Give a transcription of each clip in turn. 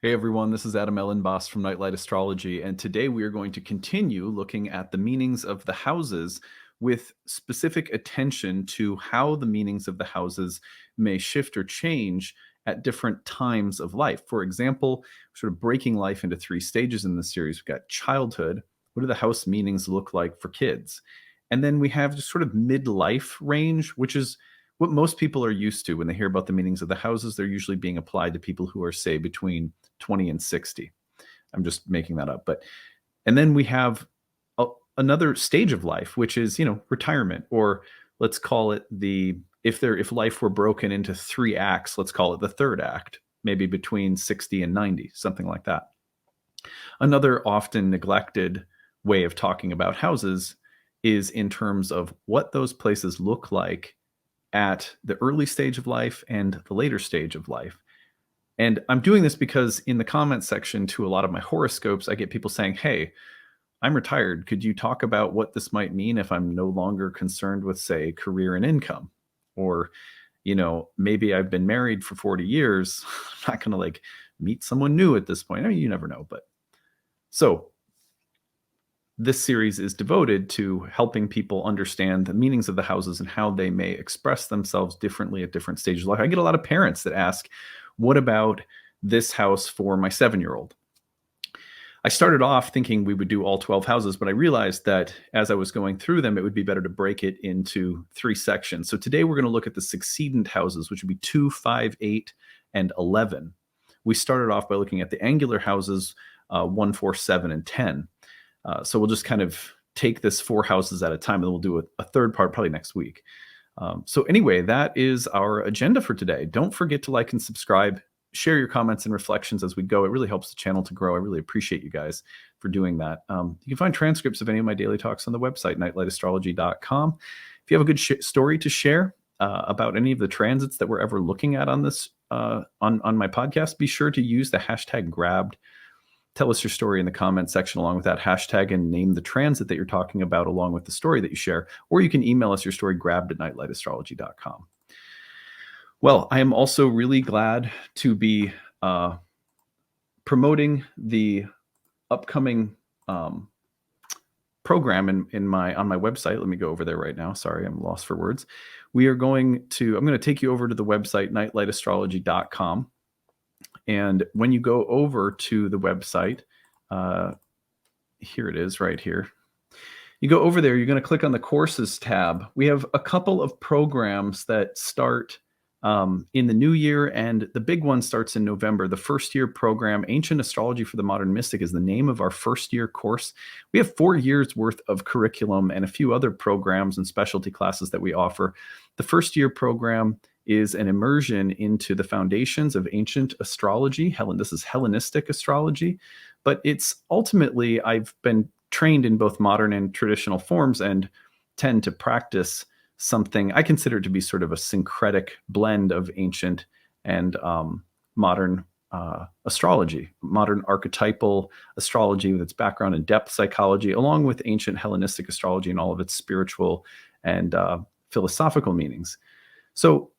Hey everyone, this is Elenbaas from Nightlight Astrology, and today we are going to continue looking at the meanings of the houses with specific attention to how the meanings of the houses may shift or change at different times of life. For example, sort of breaking life into three stages in this series. We've got childhood. What do the house meanings look like for kids? And then we have just sort of midlife range, which is what most people are used to when they hear about the meanings of the houses. They're usually being applied to people who are, say, between 20 and 60. I'm just making that up. And then we have another stage of life, which is, retirement, or let's call it if life were broken into three acts, let's call it the third act, maybe between 60 and 90, something like that. Another often neglected way of talking about houses is in terms of what those places look like at the early stage of life and the later stage of life. And I'm doing this because in the comments section to a lot of my horoscopes, I get people saying, hey, I'm retired. Could you talk about what this might mean if I'm no longer concerned with, say, career and income? Or, maybe I've been married for 40 years. I'm not going to meet someone new at this point. I mean, you never know. But so this series is devoted to helping people understand the meanings of the houses and how they may express themselves differently at different stages of life. I get a lot of parents that ask, what about this house for my 7-year-old? I started off thinking we would do all 12 houses, but I realized that as I was going through them, it would be better to break it into 3 sections. So today we're going to look at the succedent houses, which would be 2, 5, 8, and 11. We started off by looking at the angular houses, 1, 4, 7, and 10. So we'll just kind of take this 4 houses at a time, and then we'll do a third part probably next week. So anyway, that is our agenda for today. Don't forget to like and subscribe. Share your comments and reflections as we go. It really helps the channel to grow. I really appreciate you guys for doing that. You can find transcripts of any of my daily talks on the website, nightlightastrology.com. If you have a good story to share about any of the transits that we're ever looking at on this on my podcast, be sure to use the hashtag grabbed. Tell us your story in the comments section along with that hashtag and name the transit that you're talking about along with the story that you share. Or you can email us your story grabbed@nightlightastrology.com. Well, I am also really glad to be promoting the upcoming program on my website. Let me go over there right now. Sorry, I'm lost for words. I'm going to take you over to the website, nightlightastrology.com. And when you go over to the website, here it is right here. You go over there, you're going to click on the courses tab. We have a couple of programs that start in the new year, and the big one starts in November. The first year program, Ancient Astrology for the Modern Mystic, is the name of our first year course. We have 4 years worth of curriculum and a few other programs and specialty classes that we offer. The first year program is an immersion into the foundations of ancient astrology. This is Hellenistic astrology, but it's ultimately, I've been trained in both modern and traditional forms and tend to practice something I consider to be sort of a syncretic blend of ancient and modern astrology, modern archetypal astrology with its background in depth psychology, along with ancient Hellenistic astrology and all of its spiritual and philosophical meanings. So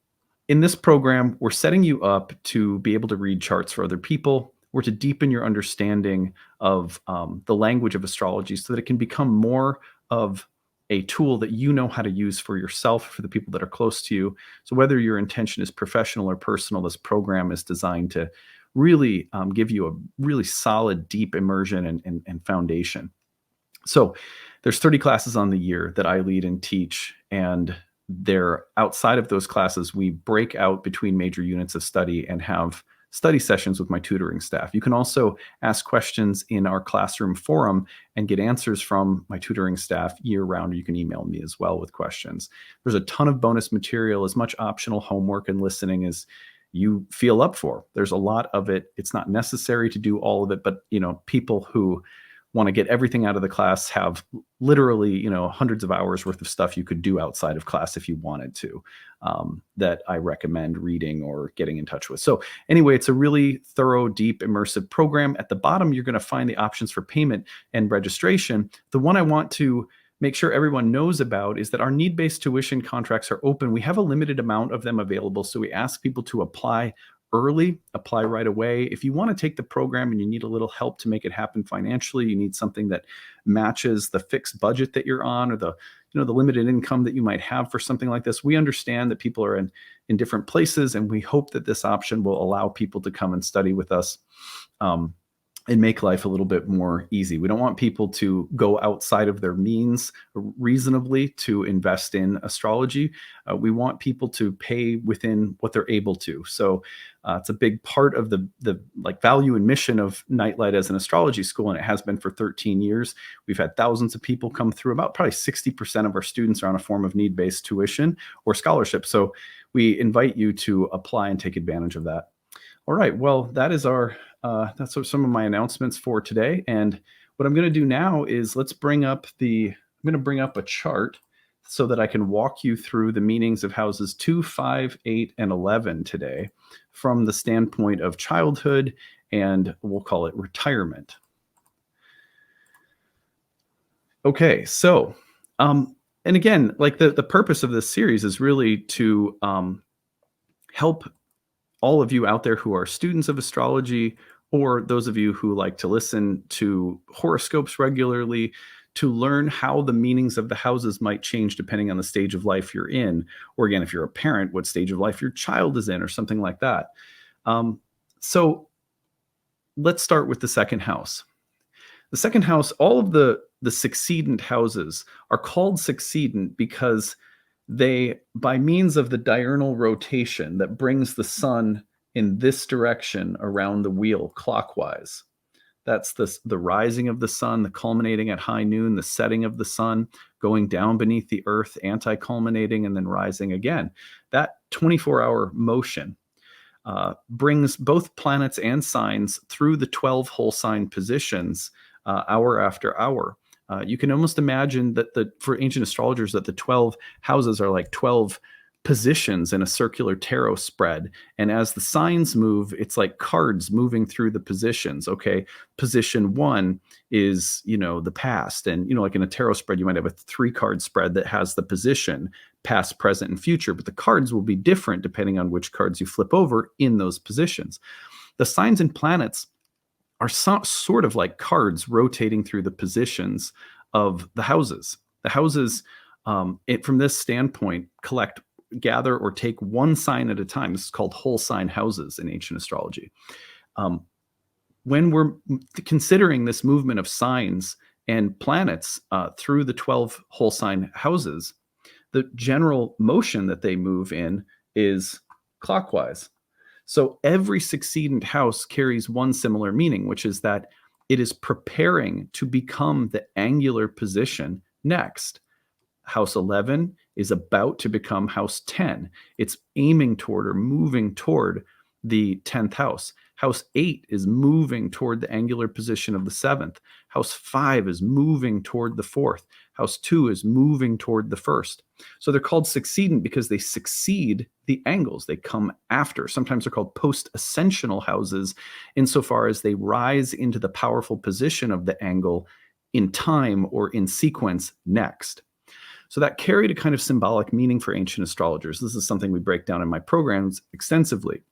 in this program, we're setting you up to be able to read charts for other people, or to deepen your understanding of the language of astrology so that it can become more of a tool that you know how to use for yourself, for the people that are close to you. So whether your intention is professional or personal, this program is designed to really give you a really solid, deep immersion and foundation. So there's 30 classes on the year that I lead and teach, and they're outside of those classes. We break out between major units of study and have study sessions with my tutoring staff. You can also ask questions in our classroom forum and get answers from my tutoring staff year round. You can email me as well with questions. There's a ton of bonus material, as much optional homework and listening as you feel up for. There's a lot of it. It's not necessary to do all of it, but people who want to get everything out of the class have literally, hundreds of hours worth of stuff you could do outside of class if you wanted to, that I recommend reading or getting in touch with. So anyway, it's a really thorough, deep, immersive program. At the bottom, you're going to find the options for payment and registration. The one I want to make sure everyone knows about is that our need-based tuition contracts are open. We have a limited amount of them available, so we ask people to apply early, apply right away. If you want to take the program and you need a little help to make it happen financially, you need something that matches the fixed budget that you're on, or the limited income that you might have for something like this. We understand that people are in different places, and we hope that this option will allow people to come and study with us. Um, and make life a little bit more easy. We don't want people to go outside of their means reasonably to invest in astrology. We want people to pay within what they're able to. So it's a big part of the like value and mission of Nightlight as an astrology school, and it has been for 13 years. We've had thousands of people come through. About probably 60% of our students are on a form of need-based tuition or scholarship. So we invite you to apply and take advantage of that. All right. Well, that's some of my announcements for today. And what I'm going to do now is I'm going to bring up a chart so that I can walk you through the meanings of houses 2, 5, 8, and 11 today from the standpoint of childhood, and we'll call it retirement. Okay. So, and again, like the purpose of this series is really to help all of you out there who are students of astrology, or those of you who like to listen to horoscopes regularly, to learn how the meanings of the houses might change depending on the stage of life you're in. Or again, if you're a parent, what stage of life your child is in, or something like that. So let's start with the second house. The second house, all of the succedent houses are called succedent because they, by means of the diurnal rotation that brings the sun in this direction around the wheel clockwise. That's the rising of the sun, the culminating at high noon, the setting of the sun, going down beneath the earth, anti-culminating, and then rising again. That 24-hour motion brings both planets and signs through the 12 whole sign positions hour after hour. You can almost imagine that for ancient astrologers that the 12 houses are like 12 positions in a circular tarot spread. And as the signs move, it's like cards moving through the positions. Okay, position 1 is, the past. And, like in a tarot spread, you might have a 3-card spread that has the position, past, present, and future. But the cards will be different depending on which cards you flip over in those positions. The signs and planets are sort of like cards rotating through the positions of the houses. The houses, from this standpoint, gather or take one sign at a time. This is called whole sign houses in ancient astrology. When we're considering this movement of signs and planets through the 12 whole sign houses, the general motion that they move in is clockwise. So every succedent house carries one similar meaning, which is that it is preparing to become the angular position next. House 11 is about to become house 10. It's aiming toward or moving toward the 10th house. House 8 is moving toward the angular position of the 7th. House 5 is moving toward the 4th. House 2 is moving toward the 1st. So they're called succedent because they succeed the angles. They come after. Sometimes they're called post-ascensional houses insofar as they rise into the powerful position of the angle in time or in sequence next. So that carried a kind of symbolic meaning for ancient astrologers. This is something we break down in my programs extensively.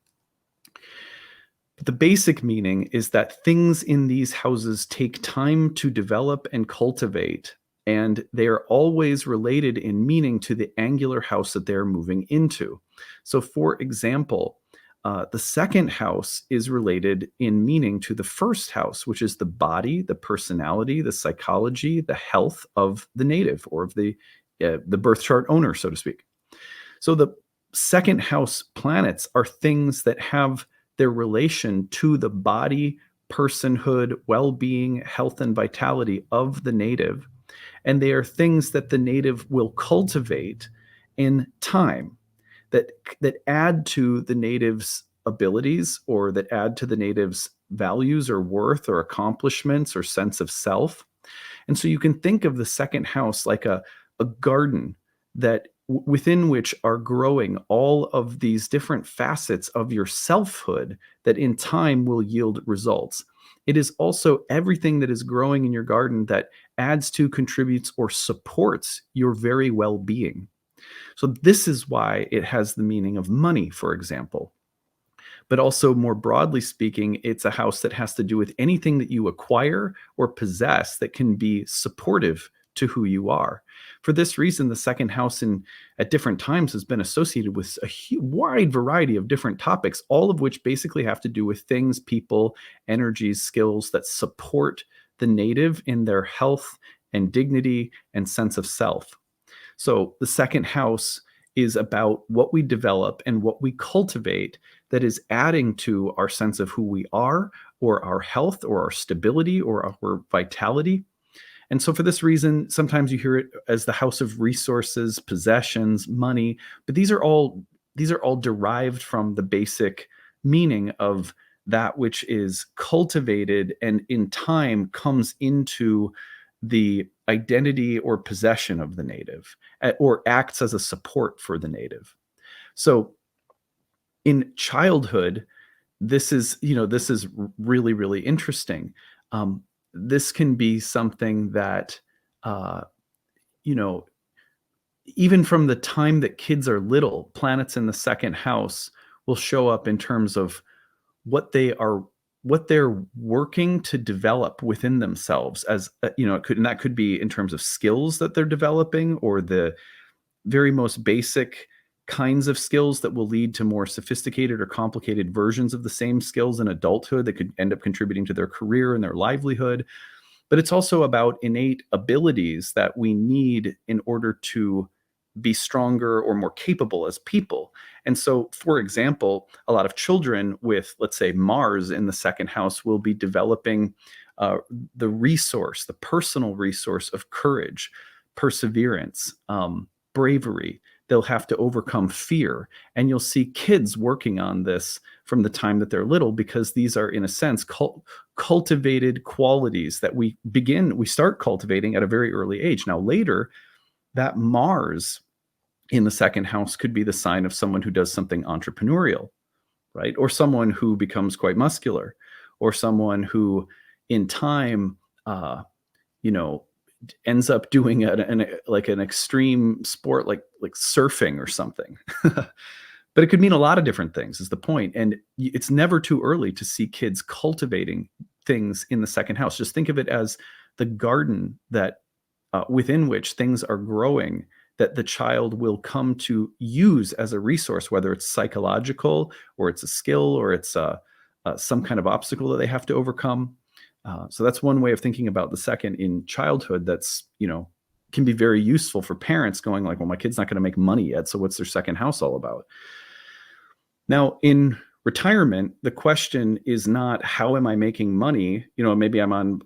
But the basic meaning is that things in these houses take time to develop and cultivate, and they are always related in meaning to the angular house that they're moving into. So for example, the second house is related in meaning to the first house, which is the body, the personality, the psychology, the health of the native or of the birth chart owner, so to speak. So the second house planets are things that have their relation to the body, personhood, well-being, health, and vitality of the native. And they are things that the native will cultivate in time that add to the native's abilities, or that add to the native's values or worth or accomplishments or sense of self. And so you can think of the second house like a garden that within which are growing all of these different facets of your selfhood that in time will yield results. It is also everything that is growing in your garden that adds to, contributes, or supports your very well-being. So this is why it has the meaning of money, for example. But also, more broadly speaking, it's a house that has to do with anything that you acquire or possess that can be supportive to who you are. For this reason, the second house at different times has been associated with a wide variety of different topics, all of which basically have to do with things, people, energies, skills that support the native in their health and dignity and sense of self. So the second house is about what we develop and what we cultivate that is adding to our sense of who we are, or our health, or our stability, or our vitality. And so, for this reason, sometimes you hear it as the house of resources, possessions, money, but these are all derived from the basic meaning of that which is cultivated and in time comes into the identity or possession of the native, or acts as a support for the native. So in childhood, this is really, really interesting. Um, this can be something that, uh, you know, even from the time that kids are little, planets in the second house will show up in terms of what they are what they're working to develop within themselves, as that could be in terms of skills that they're developing, or the very most basic kinds of skills that will lead to more sophisticated or complicated versions of the same skills in adulthood that could end up contributing to their career and their livelihood. But it's also about innate abilities that we need in order to be stronger or more capable as people. And so, for example, a lot of children with, let's say, Mars in the second house will be developing uh, the personal resource of courage, perseverance, bravery. They'll have to overcome fear. And you'll see kids working on this from the time that they're little, because these are, in a sense, cultivated qualities that we start cultivating at a very early age. Now, later, that Mars in the second house could be the sign of someone who does something entrepreneurial, right? Or someone who becomes quite muscular, or someone who, in time, uh, you know, ends up doing like an extreme sport, like surfing or something. But it could mean a lot of different things, is the point. And it's never too early to see kids cultivating things in the second house. Just think of it as the garden that within which things are growing, that the child will come to use as a resource, whether it's psychological, or it's a skill, or it's some kind of obstacle that they have to overcome. So that's one way of thinking about the second in childhood. That's can be very useful for parents going like, well, my kid's not going to make money yet, so what's their second house all about? Now, in retirement, the question is not how am I making money? Maybe I'm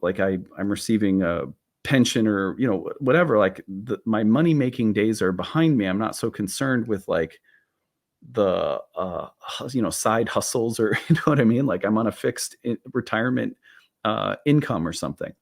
receiving a pension, or whatever. Like my money making days are behind me. I'm not so concerned with like the side hustles, or you know what I mean? Like I'm on a fixed retirement income or something.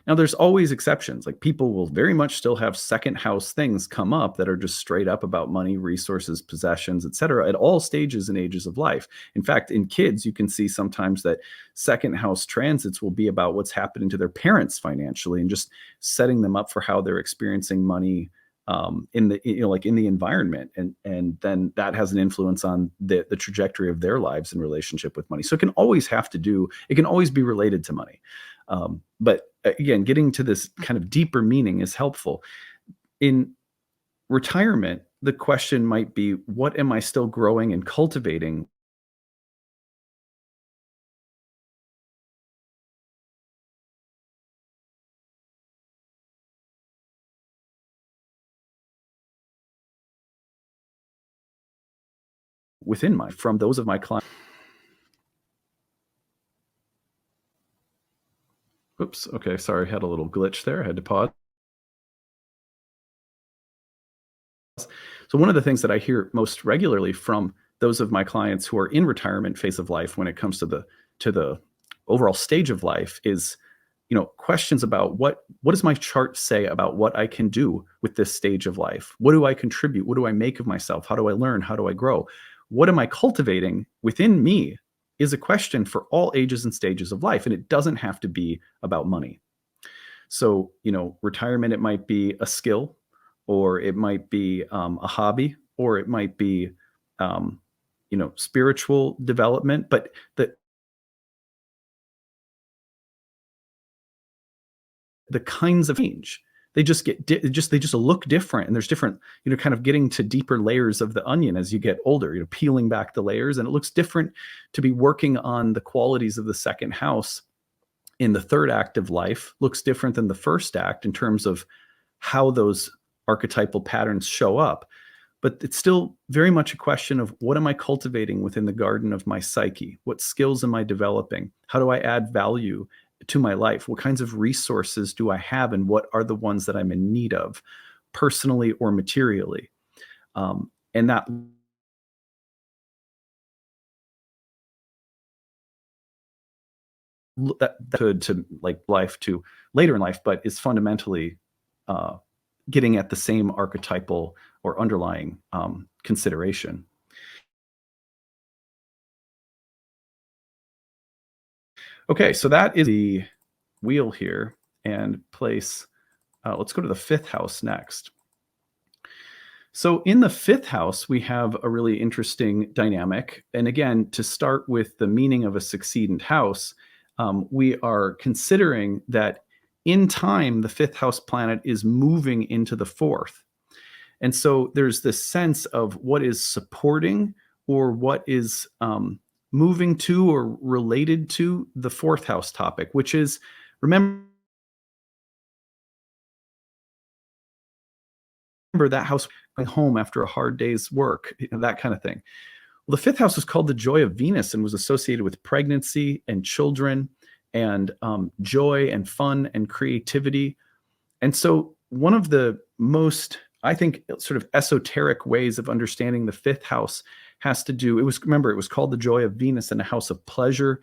Now, there's always exceptions. Like people will very much still have second house things come up that are just straight up about money, resources, possessions, etc., at all stages and ages of life. In fact, in kids, you can see sometimes that second house transits will be about what's happening to their parents financially, and just setting them up for how they're experiencing money in the like in the environment, and then that has an influence on the trajectory of their lives in relationship with money. So it can always be related to money. But again, getting to this kind of deeper meaning is helpful. In retirement, the question might be, what am I still growing and cultivating within from those of my clients? Oops. Okay. Sorry. Had a little glitch there. I had to pause. So one of the things that I hear most regularly from those of my clients who are in retirement phase of life, when it comes to the overall stage of life, is questions about what does my chart say about what I can do with this stage of life? What do I contribute? What do I make of myself? How do I learn? How do I grow? What am I cultivating within me? Is a question for all ages and stages of life, and it doesn't have to be about money. So, retirement, it might be a skill, or it might be a hobby, or it might be, um, spiritual development, but the kinds of change. They just they just look different, and there's different, kind of getting to deeper layers of the onion as you get older, peeling back the layers, and it looks different to be working on the qualities of the second house in the third act of life. Looks different than the first act in terms of how those archetypal patterns show up. But it's still very much a question of, what am I cultivating within the garden of my psyche? What skills am I developing? How do I add value to my life? What kinds of resources do I have, and what are the ones that I'm in need of, personally or materially? And that could to like life to later in life, but is fundamentally uh, getting at the same archetypal or underlying consideration. Okay, so that is the wheel here, and place. Let's go to the fifth house next. So in the fifth house, we have a really interesting dynamic. And again, to start with the meaning of a succedent house, we are considering that in time, the fifth house planet is moving into the fourth. And so there's this sense of what is supporting, or what is moving to or related to the fourth house topic, which is, remember that house, going home after a hard day's work, that kind of thing. Well, the fifth house was called the joy of Venus, and was associated with pregnancy and children, and joy and fun and creativity. And so, one of the most, I think, sort of esoteric ways of understanding the fifth house has to do, remember, it was called the joy of Venus, and a house of pleasure,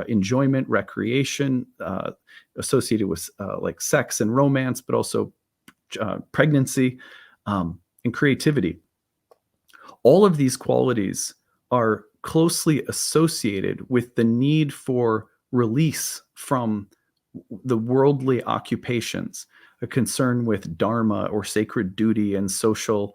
enjoyment, recreation, associated with like sex and romance, but also pregnancy, and creativity. All of these qualities are closely associated with the need for release from the worldly occupations, a concern with dharma or sacred duty and social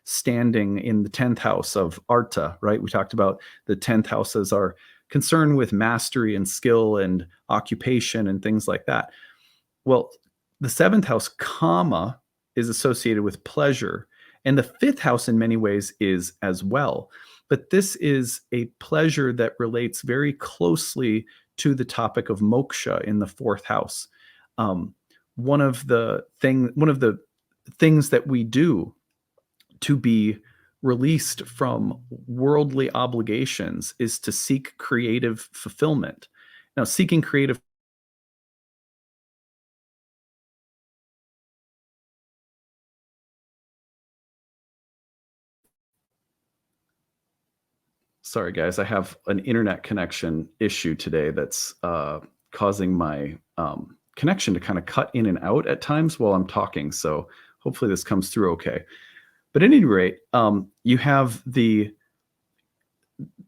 standing in the 10th house of Arta, right? We talked about the 10th house as our concern with mastery and skill and occupation and things like that. Well, the seventh house, Kama, is associated with pleasure. And the fifth house, in many ways, is as well. But this is a pleasure that relates very closely to the topic of moksha in the fourth house. One of the things that we do to be released from worldly obligations is to seek creative fulfillment. Now, seeking creative Sorry, guys. I have an internet connection issue today that's causing my connection to kind of cut in and out at times while I'm talking. So hopefully this comes through okay. But at any rate, you have the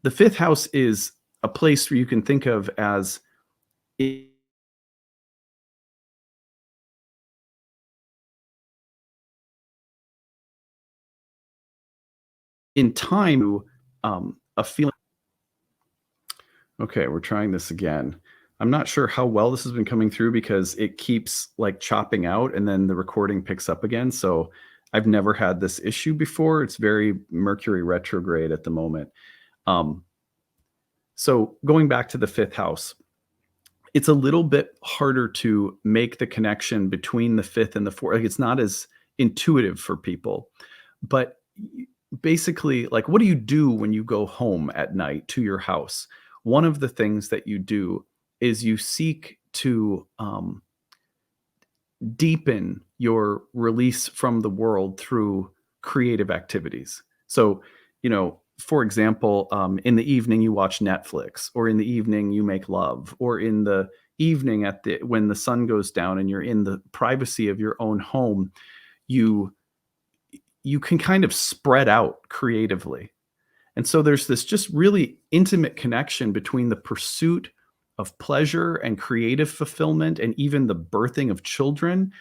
fifth house is a place where you can think of as in time, a feeling. Okay, we're trying this again. I'm not sure how well this has been coming through, because it keeps like chopping out and then the recording picks up again. So I've never had this issue before. It's very Mercury retrograde at the moment. Um, so going back to the fifth house, it's a little bit harder to make the connection between the fifth and the fourth. Like, it's not as intuitive for people. But basically, like, what do you do when you go home at night to your house? One of the things that you do is you seek to deepen your release from the world through creative activities. So, for example, in the evening you watch Netflix, or in the evening you make love, or in the evening when the sun goes down and you're in the privacy of your own home, you you can kind of spread out creatively. And so there's this just really intimate connection between the pursuit of pleasure and creative fulfillment, and even the birthing of children,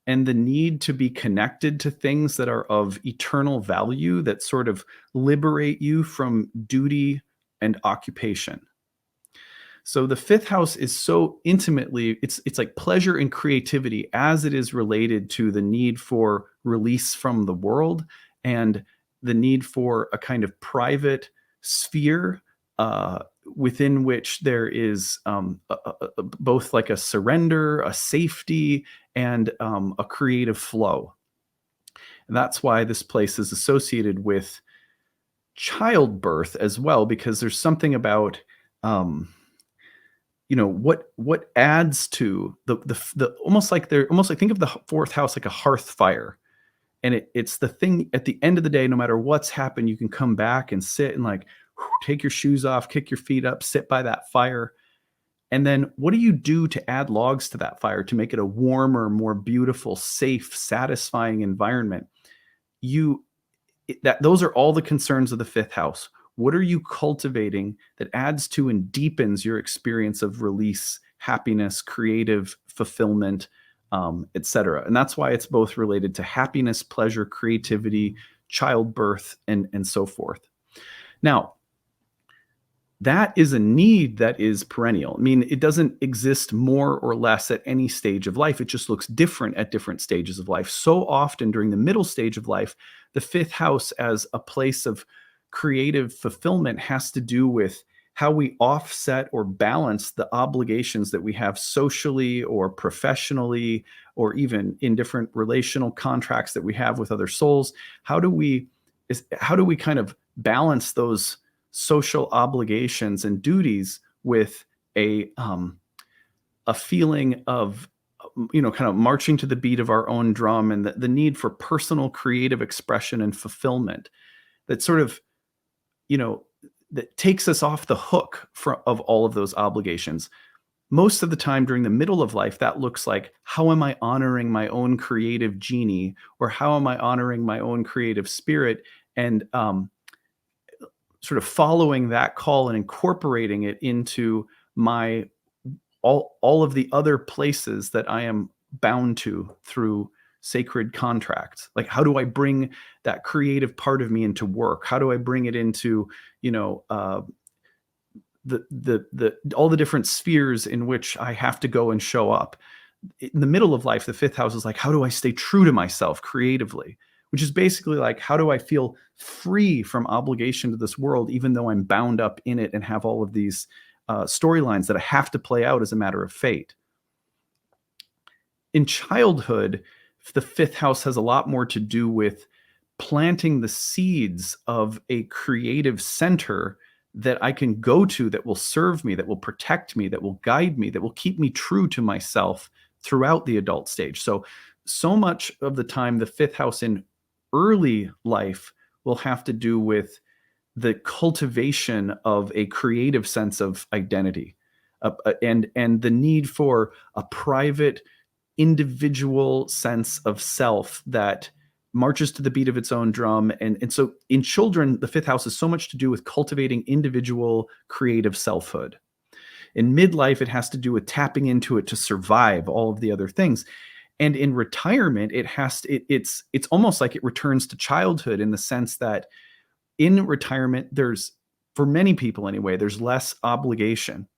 and the need to be connected to things that are of eternal value that sort of liberate you from duty and occupation. So the fifth house is so intimately, it's like pleasure and creativity as it is related to the need for release from the world and the need for a kind of private sphere within which there is both like a surrender, a safety, and a creative flow. And that's why this place is associated with childbirth as well, because there's something about um, what adds to the almost like they're almost like think of the fourth house like a hearth fire, and it's the thing at the end of the day, no matter what's happened, you can come back and sit and like take your shoes off, kick your feet up, sit by that fire. And then what do you do to add logs to that fire to make it a warmer, more beautiful, safe, satisfying environment? You that those are all the concerns of the fifth house. What are you cultivating that adds to and deepens your experience of release, happiness, creative fulfillment, etc.? And that's why it's both related to happiness, pleasure, creativity, childbirth, and so forth. Now, that is a need that is perennial. I mean, it doesn't exist more or less at any stage of life. It just looks different at different stages of life. So often during the middle stage of life, the fifth house as a place of creative fulfillment has to do with how we offset or balance the obligations that we have socially or professionally, or even in different relational contracts that we have with other souls. How do we kind of balance those social obligations and duties with a feeling of kind of marching to the beat of our own drum, and the need for personal creative expression and fulfillment that sort of that takes us off the hook of all of those obligations. Most of the time during the middle of life, that looks like, how am I honoring my own creative genie, or how am I honoring my own creative spirit, and sort of following that call and incorporating it into my all of the other places that I am bound to through sacred contracts. Like, how do I bring that creative part of me into work? How do I bring it into the all the different spheres in which I have to go and show up? In the middle of life, the fifth house is like, how do I stay true to myself creatively? Which is basically like, how do I feel free from obligation to this world, even though I'm bound up in it and have all of these storylines that I have to play out as a matter of fate? In childhood, the fifth house has a lot more to do with planting the seeds of a creative center that I can go to, that will serve me, that will protect me, that will guide me, that will keep me true to myself throughout the adult stage. So much of the time, the fifth house in early life will have to do with the cultivation of a creative sense of identity, and the need for a private, individual sense of self that marches to the beat of its own drum. And so in children, the fifth house has so much to do with cultivating individual creative selfhood. In midlife, it has to do with tapping into it to survive all of the other things. And in retirement, it's almost like it returns to childhood, in the sense that in retirement, for many people anyway, there's less obligation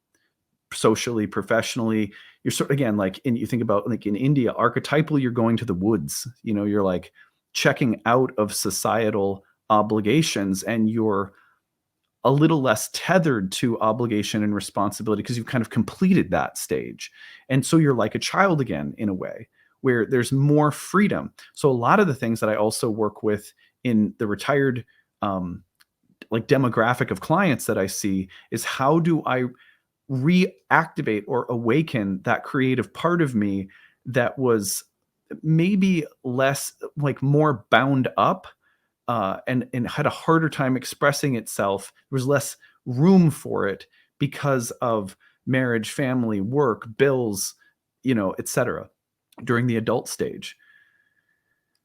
socially, professionally. You're sort again, like you think about like in India, archetypally, you're going to the woods. You're like checking out of societal obligations, and you're a little less tethered to obligation and responsibility because you've kind of completed that stage. And so you're like a child again, in a way, where there's more freedom. So a lot of the things that I also work with in the retired like demographic of clients that I see is, how do I reactivate or awaken that creative part of me that was maybe less, like more bound up, and had a harder time expressing itself. There was less room for it because of marriage, family, work, bills, etc. during the adult stage.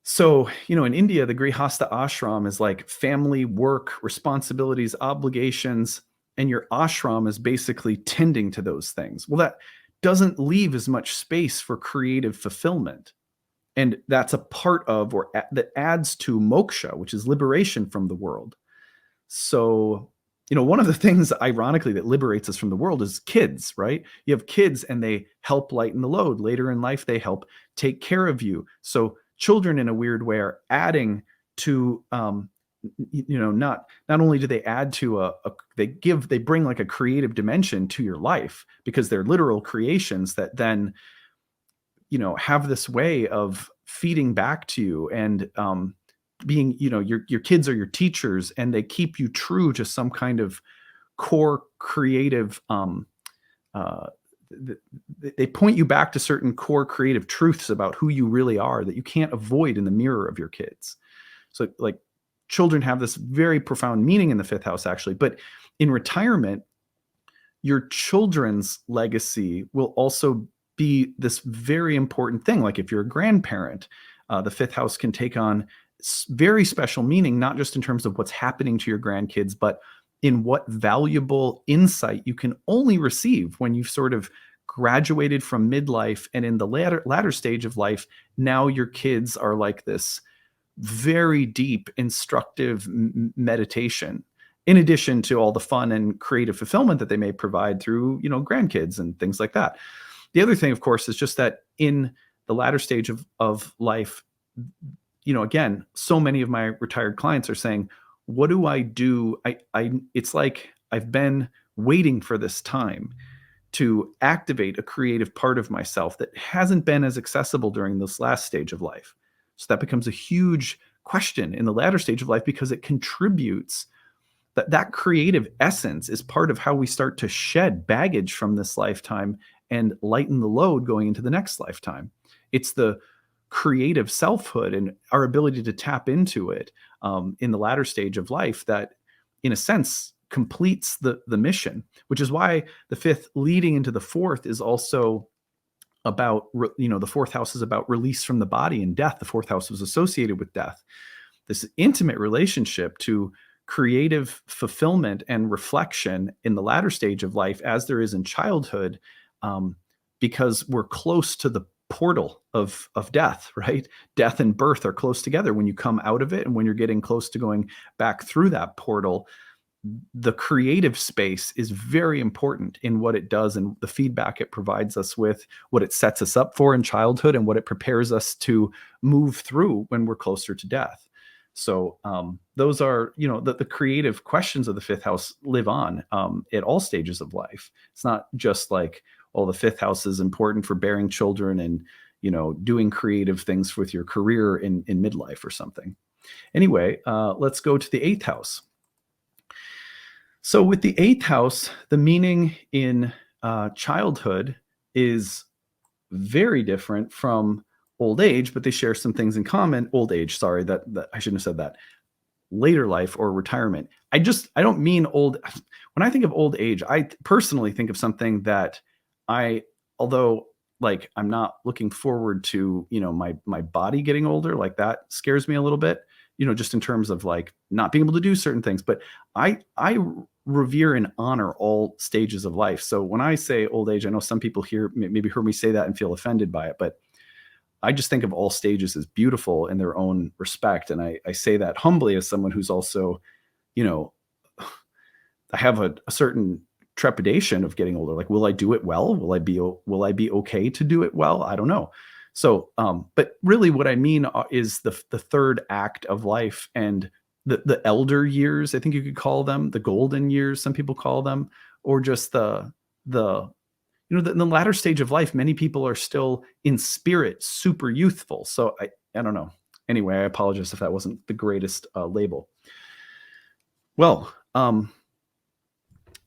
So, in India, the Grihastha ashram is like family, work, responsibilities, obligations, and your ashram is basically tending to those things. Well, that doesn't leave as much space for creative fulfillment. And that's a part of, that adds to moksha, which is liberation from the world. So, one of the things, ironically, that liberates us from the world is kids, right? You have kids and they help lighten the load. Later in life, they help take care of you. So children, in a weird way, are adding to, not only do they add to they bring like a creative dimension to your life, because they're literal creations that then, have this way of feeding back to you, and being, your kids are your teachers, and they keep you true to some kind of core creative, uh, they point you back to certain core creative truths about who you really are that you can't avoid in the mirror of your kids. So, like, children have this very profound meaning in the fifth house, actually. But in retirement, your children's legacy will also be this very important thing. Like, if you're a grandparent, the fifth house can take on very special meaning, not just in terms of what's happening to your grandkids, but in what valuable insight you can only receive when you've sort of graduated from midlife, and in the latter stage of life, now your kids are like this very deep, instructive meditation, in addition to all the fun and creative fulfillment that they may provide through, grandkids and things like that. The other thing, of course, is just that in the latter stage of life, again, so many of my retired clients are saying, what do I do? It's like I've been waiting for this time to activate a creative part of myself that hasn't been as accessible during this last stage of life. So that becomes a huge question in the latter stage of life, because it contributes, that creative essence is part of how we start to shed baggage from this lifetime and lighten the load going into the next lifetime. It's the creative selfhood and our ability to tap into it in the latter stage of life that, in a sense, completes the mission, which is why the fifth leading into the fourth is also about, the fourth house is about release from the body and death. The fourth house was associated with death. This intimate relationship to creative fulfillment and reflection in the latter stage of life, as there is in childhood, because we're close to the portal of death, right? Death and birth are close together when you come out of it, and when you're getting close to going back through that portal. The creative space is very important in what it does and the feedback it provides us with, what it sets us up for in childhood, and what it prepares us to move through when we're closer to death. So those are, the creative questions of the fifth house live on at all stages of life. It's not just like, the fifth house is important for bearing children and, doing creative things with your career in midlife or something. Anyway, let's go to the eighth house. So with the eighth house, the meaning in childhood is very different from old age, but they share some things in common. Old age, sorry, that I shouldn't have said that. Later life or retirement. I don't mean old. When I think of old age, I personally think of something that although like I'm not looking forward to, my body getting older, like that scares me a little bit, just in terms of like not being able to do certain things. But I revere and honor all stages of life. So when I say old age, I know some people here maybe heard me say that and feel offended by it, but I just think of all stages as beautiful in their own respect. And I say that humbly as someone who's also, I have a certain trepidation of getting older. Like, will I do it well? Will I be okay to do it well? I don't know. So, but really what I mean is the third act of life, and the elder years, I think you could call them, the golden years, some people call them, or just the in the latter stage of life, many people are still in spirit super youthful. So I don't know. Anyway, I apologize if that wasn't the greatest label. Well,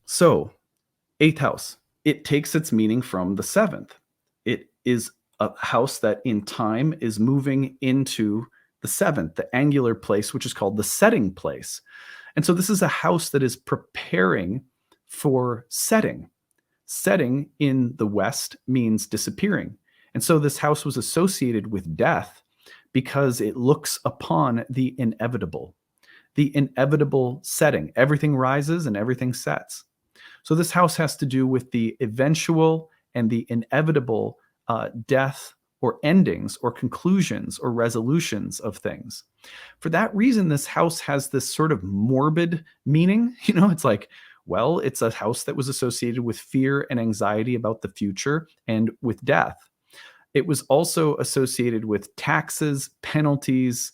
so eighth house, it takes its meaning from the seventh. It is a house that in time is moving into the seventh, the angular place, which is called the setting place. And so this is a house that is preparing for setting. Setting in the West means disappearing. And so this house was associated with death because it looks upon the inevitable setting. Everything rises and everything sets. So this house has to do with the eventual and the inevitable death or endings or conclusions or resolutions of things. For that reason, this house has this sort of morbid meaning. It's like, well, it's a house that was associated with fear and anxiety about the future and with death. It was also associated with taxes, penalties,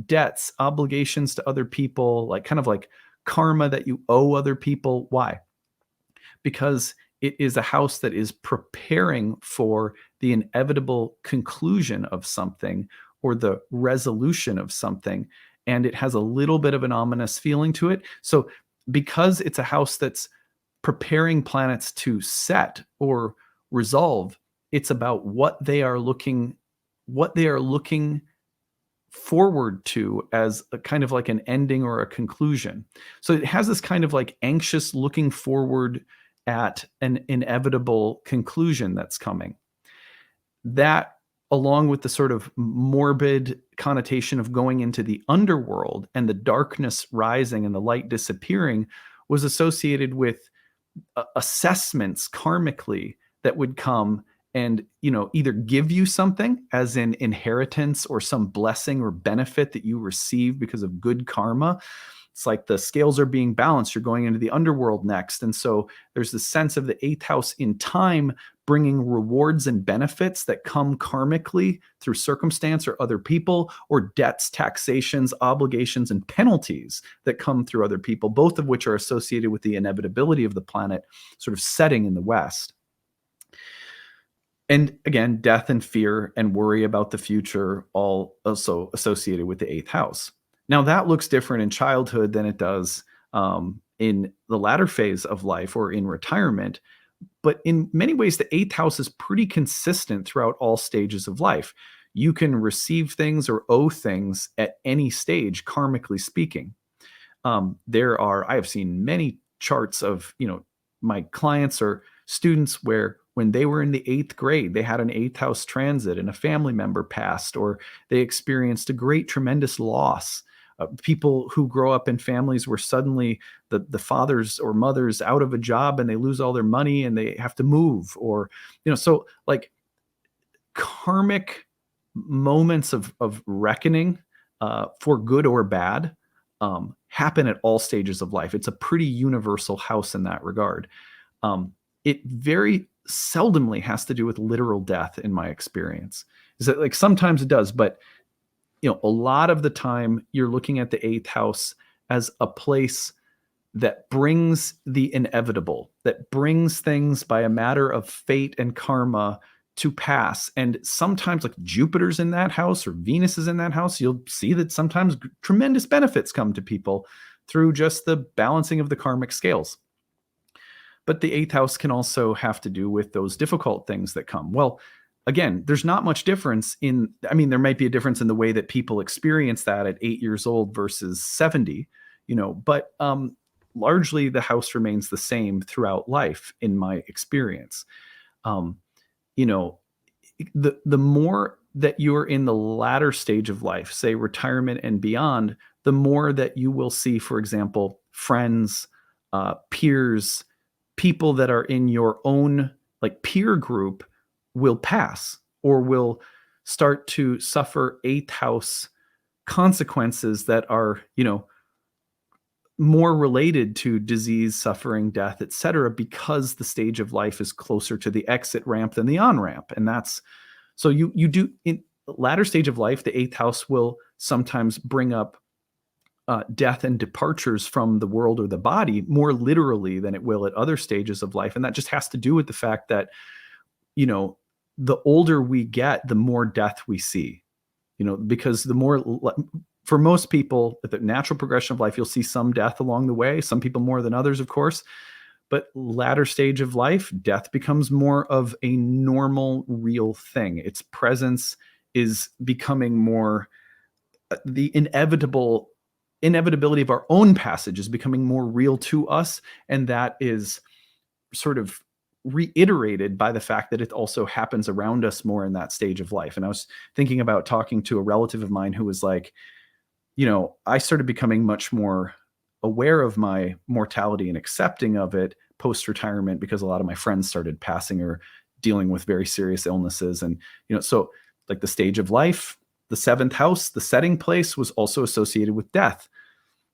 debts, obligations to other people, like kind of like karma that you owe other people. Why? Because it is a house that is preparing for the inevitable conclusion of something or the resolution of something. And it has a little bit of an ominous feeling to it. So, because it's a house that's preparing planets to set or resolve, it's about what they are looking forward to as a kind of like an ending or a conclusion. So it has this kind of like anxious looking forward at an inevitable conclusion that's coming. That, along with the sort of morbid connotation of going into the underworld and the darkness rising and the light disappearing, was associated with assessments karmically that would come and either give you something as an inheritance or some blessing or benefit that you receive because of good karma. It's like the scales are being balanced. You're going into the underworld next. And so there's the sense of the eighth house in time bringing rewards and benefits that come karmically through circumstance or other people, or debts, taxations, obligations, and penalties that come through other people, both of which are associated with the inevitability of the planet sort of setting in the West. And again, death and fear and worry about the future, all also associated with the eighth house. Now, that looks different in childhood than it does in the latter phase of life or in retirement. But in many ways, the eighth house is pretty consistent throughout all stages of life. You can receive things or owe things at any stage, karmically speaking. I have seen many charts of, my clients or students where when they were in the eighth grade, they had an eighth house transit and a family member passed, or they experienced a great, tremendous loss. People who grow up in families where suddenly the fathers or mothers out of a job and they lose all their money and they have to move, or, so like karmic moments of reckoning for good or bad happen at all stages of life. It's a pretty universal house in that regard. It very seldomly has to do with literal death in my experience. Is that like sometimes it does, but a lot of the time you're looking at the eighth house as a place that brings the inevitable, that brings things by a matter of fate and karma to pass. And sometimes, like Jupiter's in that house or Venus is in that house, you'll see that sometimes tremendous benefits come to people through just the balancing of the karmic scales. But the eighth house can also have to do with those difficult things that come. Well, again, there's not much difference there might be a difference in the way that people experience that at 8 years old versus 70, but largely the house remains the same throughout life in my experience. The more that you're in the latter stage of life, say retirement and beyond, the more that you will see, for example, friends, peers, people that are in your own like peer group will pass or will start to suffer eighth house consequences that are, more related to disease, suffering, death, etc., because the stage of life is closer to the exit ramp than the on ramp. And that's so you do in latter stage of life, the eighth house will sometimes bring up death and departures from the world or the body more literally than it will at other stages of life. And that just has to do with the fact that, the older we get, the more death we see, because for most people, at the natural progression of life, you'll see some death along the way, some people more than others, of course. But latter stage of life, death becomes more of a normal, real thing. Its presence is becoming more, the inevitability of our own passage is becoming more real to us. And that is sort of reiterated by the fact that it also happens around us more in that stage of life. And I was thinking about talking to a relative of mine who was like, I started becoming much more aware of my mortality and accepting of it post-retirement because a lot of my friends started passing or dealing with very serious illnesses. And, so like the stage of life, the seventh house, the setting place, was also associated with death.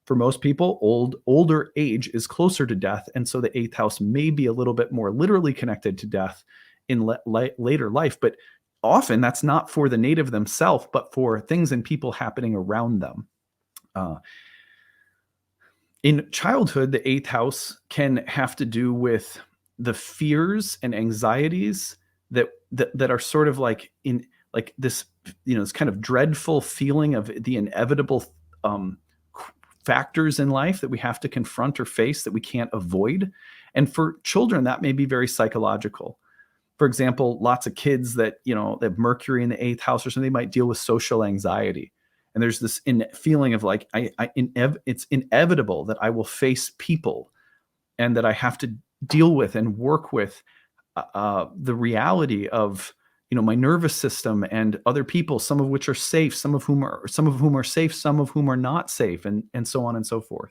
For most people, older age is closer to death. And so the eighth house may be a little bit more literally connected to death in later life. But often that's not for the native themselves, but for things and people happening around them. In childhood, the eighth house can have to do with the fears and anxieties that are sort of like in like this, this kind of dreadful feeling of the inevitable factors in life that we have to confront or face that we can't avoid. And for children, that may be very psychological. For example, lots of kids that, they have Mercury in the eighth house or something, they might deal with social anxiety. And there's this feeling of like, it's inevitable that I will face people and that I have to deal with and work with the reality of, my nervous system and other people, some of which are safe, some of whom are safe, some of whom are not safe, and so on and so forth.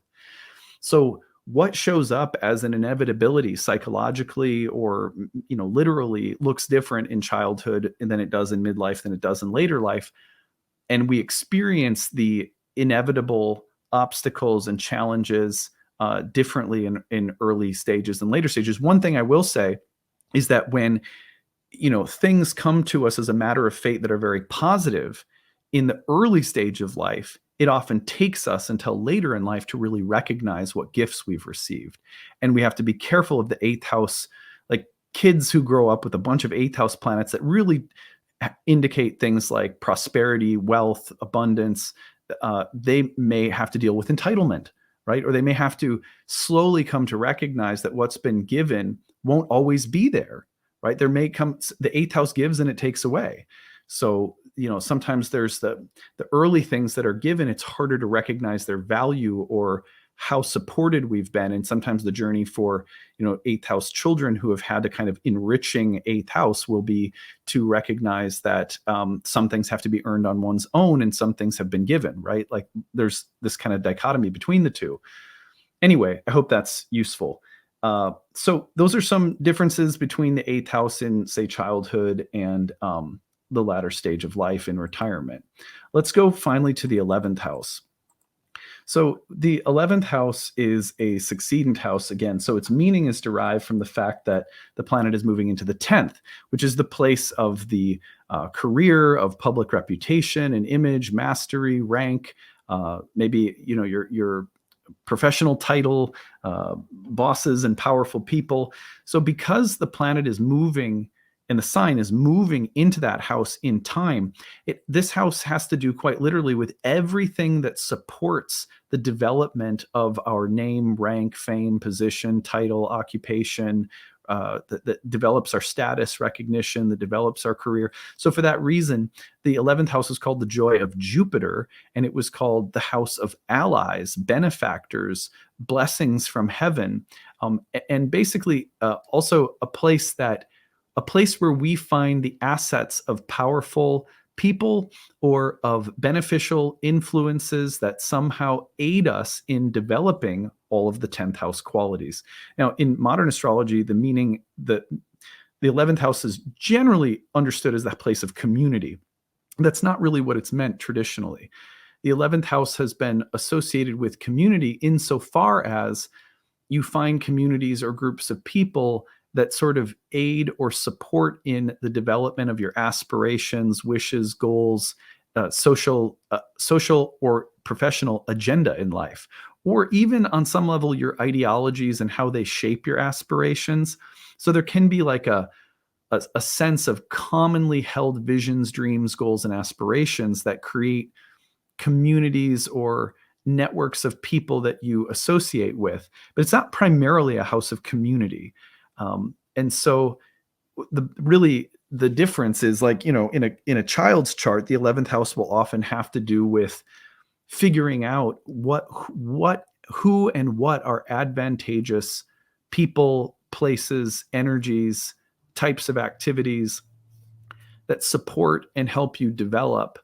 So what shows up as an inevitability psychologically or, literally looks different in childhood than it does in midlife than it does in later life. And we experience the inevitable obstacles and challenges differently in early stages and later stages. One thing I will say is that when, things come to us as a matter of fate that are very positive in the early stage of life, it often takes us until later in life to really recognize what gifts we've received. And we have to be careful of the eighth house, like kids who grow up with a bunch of eighth house planets that really indicate things like prosperity, wealth, abundance. They may have to deal with entitlement, right? Or they may have to slowly come to recognize that what's been given won't always be there, right? There may come, the eighth house gives and it takes away. So, sometimes there's the early things that are given, it's harder to recognize their value or how supported we've been. And sometimes the journey for, eighth house children who have had a kind of enriching eighth house will be to recognize that some things have to be earned on one's own and some things have been given, right? Like there's this kind of dichotomy between the two. Anyway, I hope that's useful. So those are some differences between the eighth house in, say, childhood and the latter stage of life in retirement. Let's go finally to the 11th house. So the 11th house is a succedent house again. So its meaning is derived from the fact that the planet is moving into the 10th, which is the place of the career, of public reputation and image, mastery, rank, maybe, your professional title, bosses and powerful people. So because the planet is moving and the sign is moving into that house in time, this house has to do quite literally with everything that supports the development of our name, rank, fame, position, title, occupation, that develops our status recognition, that develops our career. So for that reason, the 11th house is called the joy of Jupiter, and it was called the house of allies, benefactors, blessings from heaven, and basically also a place where we find the assets of powerful people or of beneficial influences that somehow aid us in developing all of the 10th house qualities. Now, in modern astrology, the meaning that the 11th house is generally understood as that place of community. That's not really what it's meant traditionally. The 11th house has been associated with community insofar as you find communities or groups of people that sort of aid or support in the development of your aspirations, wishes, goals, social or professional agenda in life, or even on some level, your ideologies and how they shape your aspirations. So there can be like a sense of commonly held visions, dreams, goals, and aspirations that create communities or networks of people that you associate with. But it's not primarily a house of community. And so the difference is like, in a child's chart, the 11th house will often have to do with figuring out who and what are advantageous people, places, energies, types of activities that support and help you develop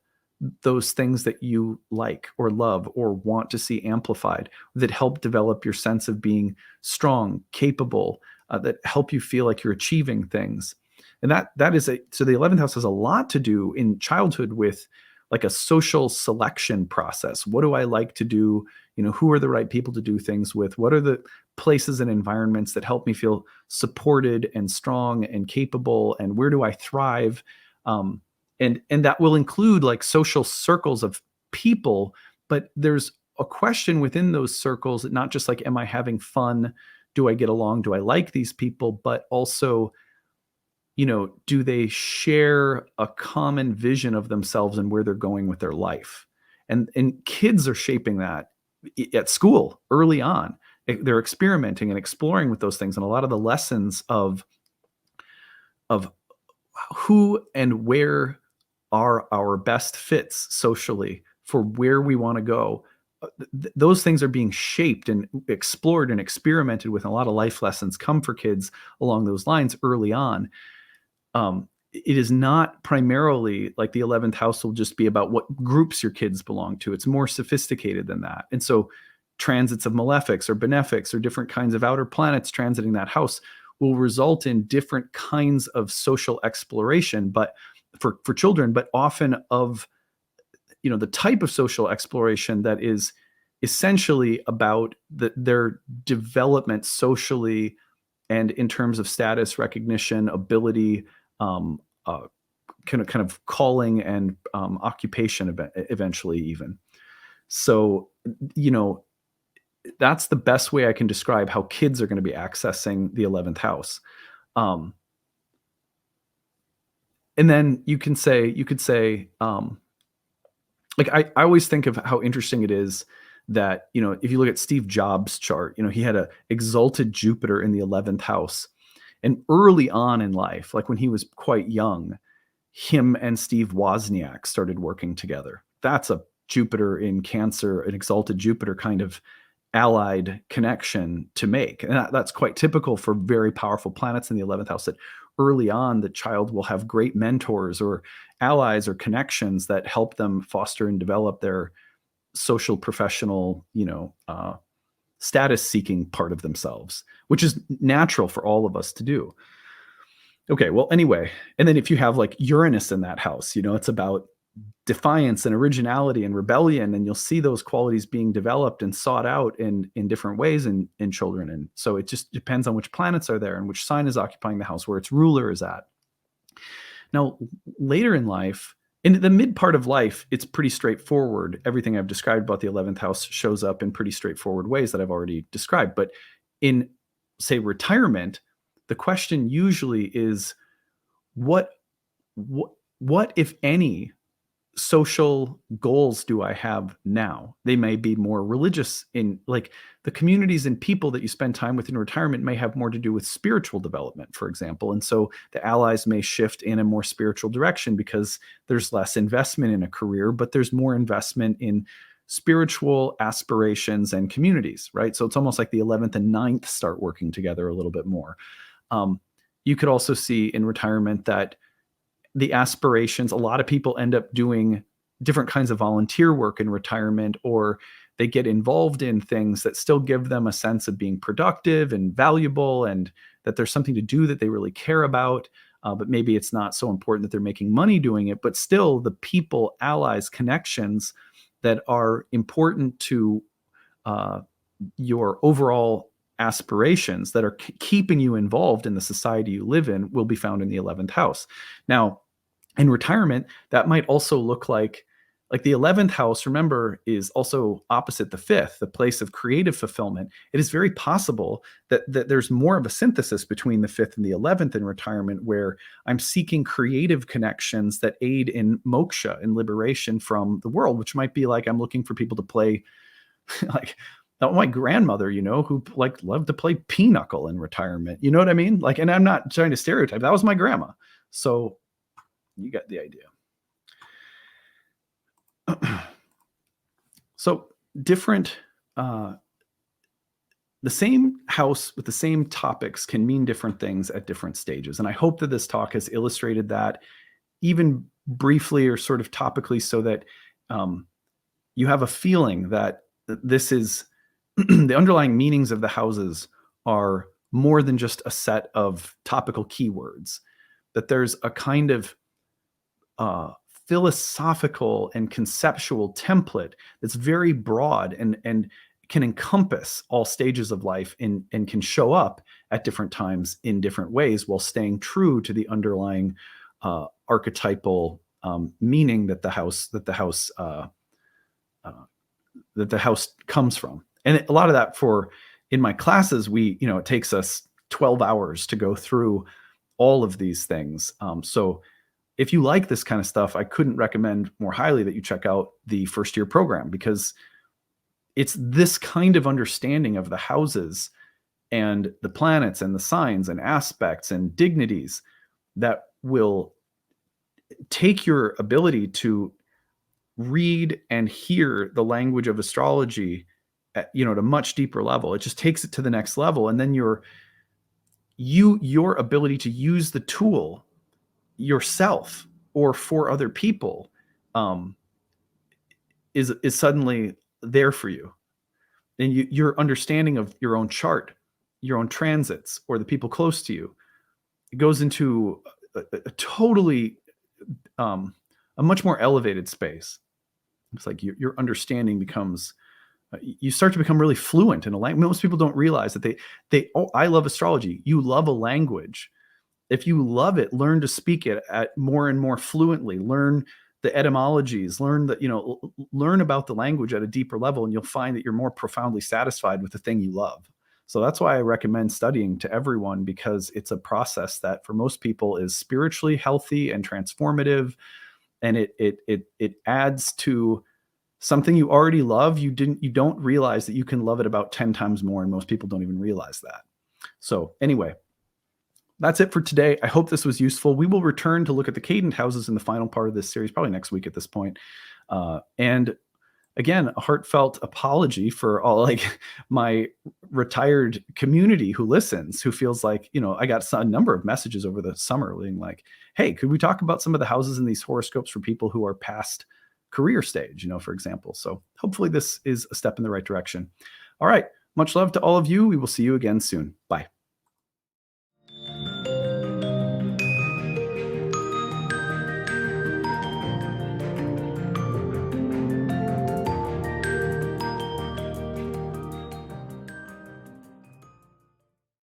those things that you like or love or want to see amplified, that help develop your sense of being strong, capable, that help you feel like you're achieving things. And that is so the 11th house has a lot to do in childhood with like a social selection process. What do I like to do? Who are the right people to do things with? What are the places and environments that help me feel supported and strong and capable? And where do I thrive? And that will include like social circles of people, but there's a question within those circles, not just like, am I having fun? Do I get along? Do I like these people? But also, do they share a common vision of themselves and where they're going with their life? And kids are shaping that at school early on. They're experimenting and exploring with those things. And a lot of the lessons of who and where are our best fits socially for where we want to go. Those things are being shaped and explored and experimented with. And a lot of life lessons come for kids along those lines early on. It is not primarily like the 11th house will just be about what groups your kids belong to. It's more sophisticated than that. And so transits of malefics or benefics or different kinds of outer planets transiting that house will result in different kinds of social exploration, but for children, but often of the type of social exploration that is essentially about their development socially and in terms of status, recognition, ability, kind of calling and occupation eventually even. So, that's the best way I can describe how kids are going to be accessing the 11th house. And then you could say, like I always think of how interesting it is that, if you look at Steve Jobs' chart, he had a exalted Jupiter in the 11th house. And early on in life, like when he was quite young, him and Steve Wozniak started working together. That's a Jupiter in Cancer, an exalted Jupiter kind of allied connection to make. And that's quite typical for very powerful planets in the 11th house, that early on the child will have great mentors or allies or connections that help them foster and develop their social, professional, status seeking part of themselves, which is natural for all of us to do. Okay, well, anyway, and then if you have like Uranus in that house, it's about defiance and originality and rebellion, and you'll see those qualities being developed and sought out in different ways in children. And so it just depends on which planets are there and which sign is occupying the house, where its ruler is at. Now, later in life, in the mid part of life, it's pretty straightforward. Everything I've described about the 11th house shows up in pretty straightforward ways that I've already described. But in, say, retirement, the question usually is, what if any social goals do I have now? They may be more religious, in like the communities and people that you spend time with in retirement may have more to do with spiritual development, for example. And so the allies may shift in a more spiritual direction because there's less investment in a career, but there's more investment in spiritual aspirations and communities, right? So it's almost like the 11th and 9th start working together a little bit more. You could also see in retirement that the aspirations, a lot of people end up doing different kinds of volunteer work in retirement, or they get involved in things that still give them a sense of being productive and valuable, and that there's something to do that they really care about. But maybe it's not so important that they're making money doing it, but still the people, allies, connections that are important to your overall aspirations that are keeping you involved in the society you live in will be found in the 11th house. Now, in retirement, that might also look like the 11th house, remember, is also opposite the 5th, the place of creative fulfillment. It is very possible that there's more of a synthesis between the 5th and the 11th in retirement, where I'm seeking creative connections that aid in moksha and liberation from the world, which might be like I'm looking for people to play like my grandmother, who like loved to play pinochle in retirement. You know what I mean? Like, and I'm not trying to stereotype. That was my grandma. So you got the idea. So different, the same house with the same topics can mean different things at different stages. And I hope that this talk has illustrated that, even briefly or sort of topically, so that you have a feeling that this is the underlying meanings of the houses are more than just a set of topical keywords. that there's a kind of philosophical and conceptual template that's very broad and can encompass all stages of life and can show up at different times in different ways while staying true to the underlying archetypal meaning that the house comes from. And a lot of that in my classes, it takes us 12 hours to go through all of these things. So if you like this kind of stuff, I couldn't recommend more highly that you check out the first year program, because it's this kind of understanding of the houses and the planets and the signs and aspects and dignities that will take your ability to read and hear the language of astrology at a much deeper level. It just takes it to the next level. And then your ability to use the tool yourself or for other people is suddenly there for you. And your understanding of your own chart, your own transits, or the people close to you, it goes into a totally a much more elevated space. It's like your understanding becomes, you start to become really fluent in a language. Most people don't realize that I love astrology. You love a language. If you love it, learn to speak it at more and more fluently. Learn the etymologies. Learn about the language at a deeper level, and you'll find that you're more profoundly satisfied with the thing you love. So that's why I recommend studying to everyone, because it's a process that for most people is spiritually healthy and transformative, and it adds to something you already love. You don't realize that you can love it about 10 times more, and most people don't even realize that. So anyway, that's it for today. I hope this was useful. We will return to look at the cadent houses in the final part of this series, probably next week at this point. And again, a heartfelt apology for all my retired community who listens, who feels like, I got a number of messages over the summer being like, hey, could we talk about some of the houses in these horoscopes for people who are past career stage, for example. So hopefully this is a step in the right direction. All right. Much love to all of you. We will see you again soon. Bye.